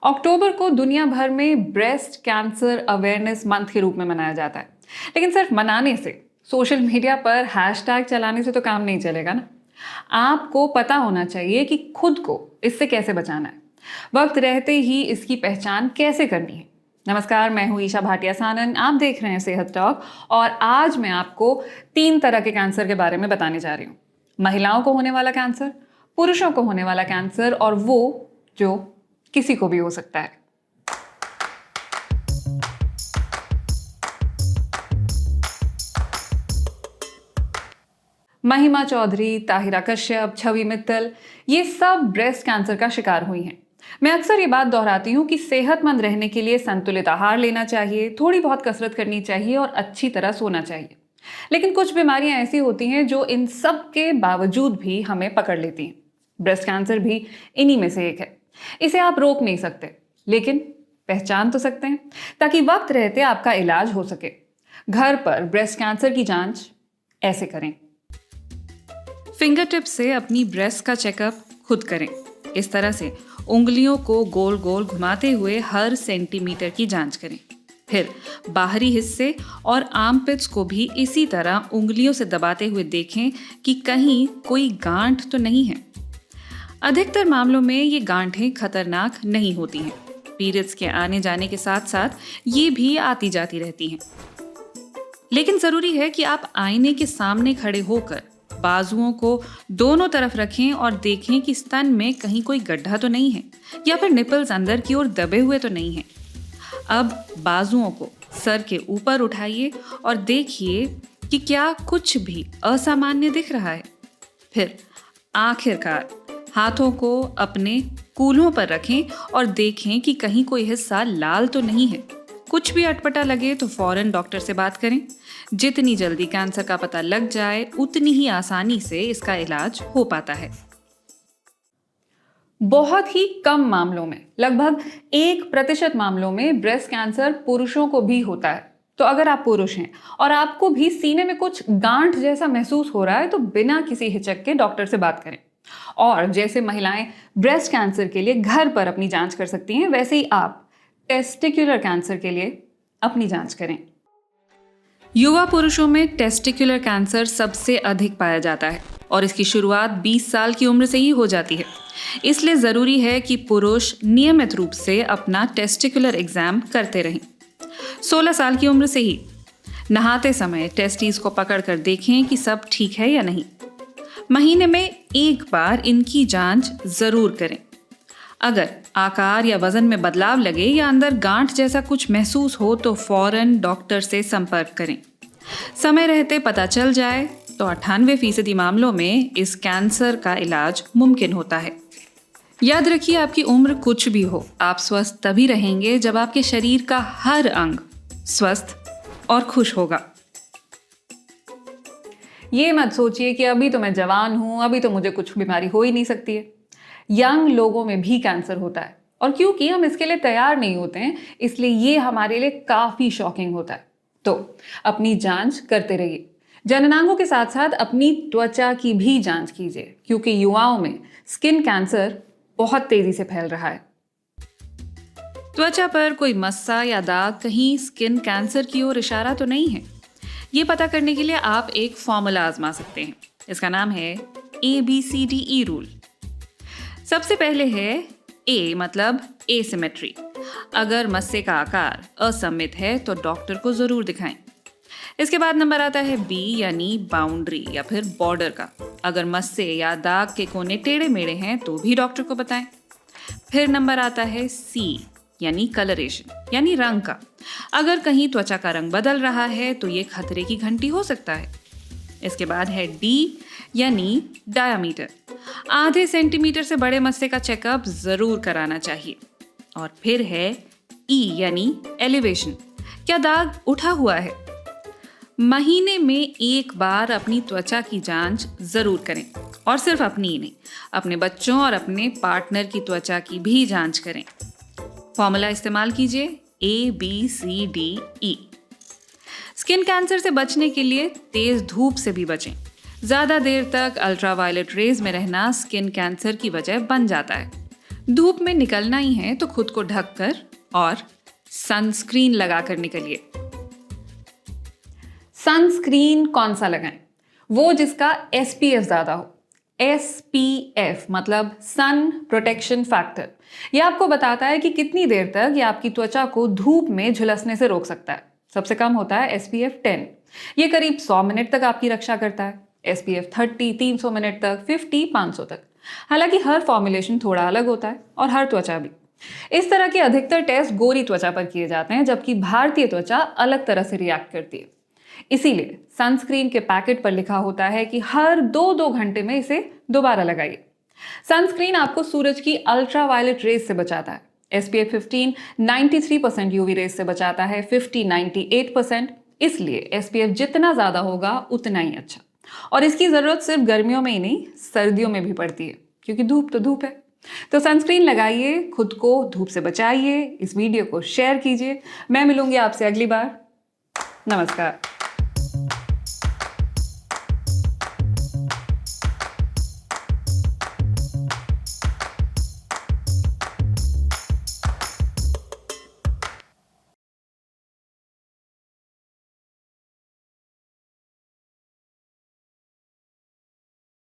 अक्टूबर को दुनिया भर में ब्रेस्ट कैंसर अवेयरनेस मंथ के रूप में मनाया जाता है। लेकिन सिर्फ मनाने से, सोशल मीडिया पर हैशटैग चलाने से तो काम नहीं चलेगा ना। आपको पता होना चाहिए कि खुद को इससे कैसे बचाना है, वक्त रहते ही इसकी पहचान कैसे करनी है। नमस्कार, मैं हूं ईशा भाटिया सानन। आप देख रहे हैं सेहत टॉक और आज मैं आपको 3 तरह के कैंसर के बारे में बताने जा रही हूँ। महिलाओं को होने वाला कैंसर, पुरुषों को होने वाला कैंसर और वो जो किसी को भी हो सकता है। महिमा चौधरी, ताहिरा कश्यप, छवि मित्तल, ये सब ब्रेस्ट कैंसर का शिकार हुई हैं। मैं अक्सर ये बात दोहराती हूँ कि सेहतमंद रहने के लिए संतुलित आहार लेना चाहिए, थोड़ी बहुत कसरत करनी चाहिए और अच्छी तरह सोना चाहिए। लेकिन कुछ बीमारियां ऐसी होती हैं जो इन सब के बावजूद भी हमें पकड़ लेती हैं। ब्रेस्ट कैंसर भी इन्हीं में से एक है। इसे आप रोक नहीं सकते, लेकिन पहचान तो सकते हैं, ताकि वक्त रहते आपका इलाज हो सके। घर पर ब्रेस्ट कैंसर की जांच ऐसे करें। फिंगर टिप से अपनी ब्रेस्ट का चेकअप खुद करें। इस तरह से उंगलियों को गोल गोल घुमाते हुए हर सेंटीमीटर की जांच करें। फिर बाहरी हिस्से और आर्मपिट्स को भी इसी तरह उंगलियों से दबाते हुए देखें कि कहीं कोई गांठ तो नहीं है। अधिकतर मामलों में ये गांठें खतरनाक नहीं होती हैं। पीरियड्स के आने जाने के साथ साथ ये भी आती जाती रहती हैं। लेकिन जरूरी है कि आप आईने के सामने खड़े होकर बाजुओं को दोनों तरफ रखें और देखें कि स्तन में कहीं कोई गड्ढा तो नहीं है या फिर निपल्स अंदर की ओर दबे हुए तो नहीं हैं। अब बाजुओं को सर के ऊपर उठाइए और देखिए कि क्या कुछ भी असामान्य दिख रहा है। फिर आखिरकार हाथों को अपने कूल्हों पर रखें और देखें कि कहीं कोई हिस्सा लाल तो नहीं है। कुछ भी अटपटा लगे तो फौरन डॉक्टर से बात करें। जितनी जल्दी कैंसर का पता लग जाए, उतनी ही आसानी से इसका इलाज हो पाता है। बहुत ही कम मामलों में, लगभग 1% मामलों में ब्रेस्ट कैंसर पुरुषों को भी होता है। तो अगर आप पुरुष हैं और आपको भी सीने में कुछ गांठ जैसा महसूस हो रहा है तो बिना किसी हिचक के डॉक्टर से बात करें। और जैसे महिलाएं ब्रेस्ट कैंसर के लिए घर पर अपनी जांच कर सकती हैं, वैसे ही आप टेस्टिकुलर कैंसर के लिए अपनी जांच करें। युवा पुरुषों में टेस्टिकुलर कैंसर सबसे अधिक पाया जाता है और इसकी शुरुआत 20 साल की उम्र से ही हो जाती है। इसलिए जरूरी है कि पुरुष नियमित रूप से अपना टेस्टिकुलर एग्जाम करते रहें। 16 साल की उम्र से ही नहाते समय टेस्टिस को पकड़कर देखें कि सब ठीक है या नहीं। महीने में एक बार इनकी जांच जरूर करें। अगर आकार या वजन में बदलाव लगे या अंदर गांठ जैसा कुछ महसूस हो तो फौरन डॉक्टर से संपर्क करें। समय रहते पता चल जाए तो 98% मामलों में इस कैंसर का इलाज मुमकिन होता है। याद रखिए, आपकी उम्र कुछ भी हो, आप स्वस्थ तभी रहेंगे जब आपके शरीर का हर अंग स्वस्थ और खुश होगा। ये मत सोचिए कि अभी तो मैं जवान हूं, अभी तो मुझे कुछ बीमारी हो ही नहीं सकती है। यंग लोगों में भी कैंसर होता है और क्योंकि हम इसके लिए तैयार नहीं होते हैं, इसलिए ये हमारे लिए काफी शॉकिंग होता है। तो अपनी जांच करते रहिए। जननांगों के साथ साथ अपनी त्वचा की भी जांच कीजिए, क्योंकि युवाओं में स्किन कैंसर बहुत तेजी से फैल रहा है। त्वचा पर कोई मस्सा या दाग कहीं स्किन कैंसर की ओर इशारा तो नहीं है। ये पता करने के लिए आप एक फॉर्मूला आजमा सकते हैं। इसका नाम है ABCDE रूल। सबसे पहले है A मतलब एसिमेट्री। अगर मस्से का आकार असममित है तो डॉक्टर को जरूर दिखाएं। इसके बाद नंबर आता है B यानी बाउंड्री या फिर बॉर्डर का। अगर मस्से या दाग के कोने टेढ़े मेढ़े हैं तो भी डॉक्टर को बताएं। फिर नंबर आता है C यानी कलरेशन यानी रंग का। अगर कहीं त्वचा का रंग बदल रहा है तो ये खतरे की घंटी हो सकता है। इसके बाद है D यानी डायामीटर। आधे सेंटीमीटर से बड़े मस्से का चेकअप जरूर कराना चाहिए। और फिर है E यानी एलिवेशन। क्या दाग उठा हुआ है? महीने में एक बार अपनी त्वचा की जांच जरूर करें और सिर्फ अपनी ही नहीं, अपने बच्चों और अपने पार्टनर की त्वचा की भी जांच करें। फॉर्मूला इस्तेमाल कीजिए ABCDE। स्किन कैंसर से बचने के लिए तेज धूप से भी बचें। ज़्यादा देर तक अल्ट्रावायलेट रेज में रहना स्किन कैंसर की वजह बन जाता है। धूप में निकलना ही है तो खुद को ढककर और सनस्क्रीन लगाकर निकलिए। सनस्क्रीन कौन सा लगाएं? वो जिसका SPF ज्यादा हो। SPF मतलब सन प्रोटेक्शन फैक्टर। ये आपको बताता है कि कितनी देर तक ये आपकी त्वचा को धूप में झुलसने से रोक सकता है। सबसे कम होता है SPF 10। ये करीब 100 मिनट तक आपकी रक्षा करता है। SPF 30 300 मिनट तक, 50 500 तक। हालांकि हर फॉर्मुलेशन थोड़ा अलग होता है और हर त्वचा भी। इस तरह के अधिकतर टेस्ट गोरी त्वचा पर किए जाते हैं, जबकि भारतीय त्वचा अलग तरह से रिएक्ट करती है। इसीलिए सनस्क्रीन के पैकेट पर लिखा होता है कि हर 2-2 घंटे में इसे दोबारा लगाइए। सनस्क्रीन आपको सूरज की अल्ट्रावायलेट रेज से बचाता है। SPF 15 93% यूवी रेज से बचाता है, 50 98%। इसलिए SPF जितना ज्यादा होगा उतना ही अच्छा। और इसकी जरूरत सिर्फ गर्मियों में ही नहीं, सर्दियों में भी पड़ती है, क्योंकि धूप तो धूप है। तो सनस्क्रीन लगाइए, खुद को धूप से बचाइए। इस वीडियो को शेयर कीजिए। मैं मिलूंगी आपसे अगली बार। नमस्कार।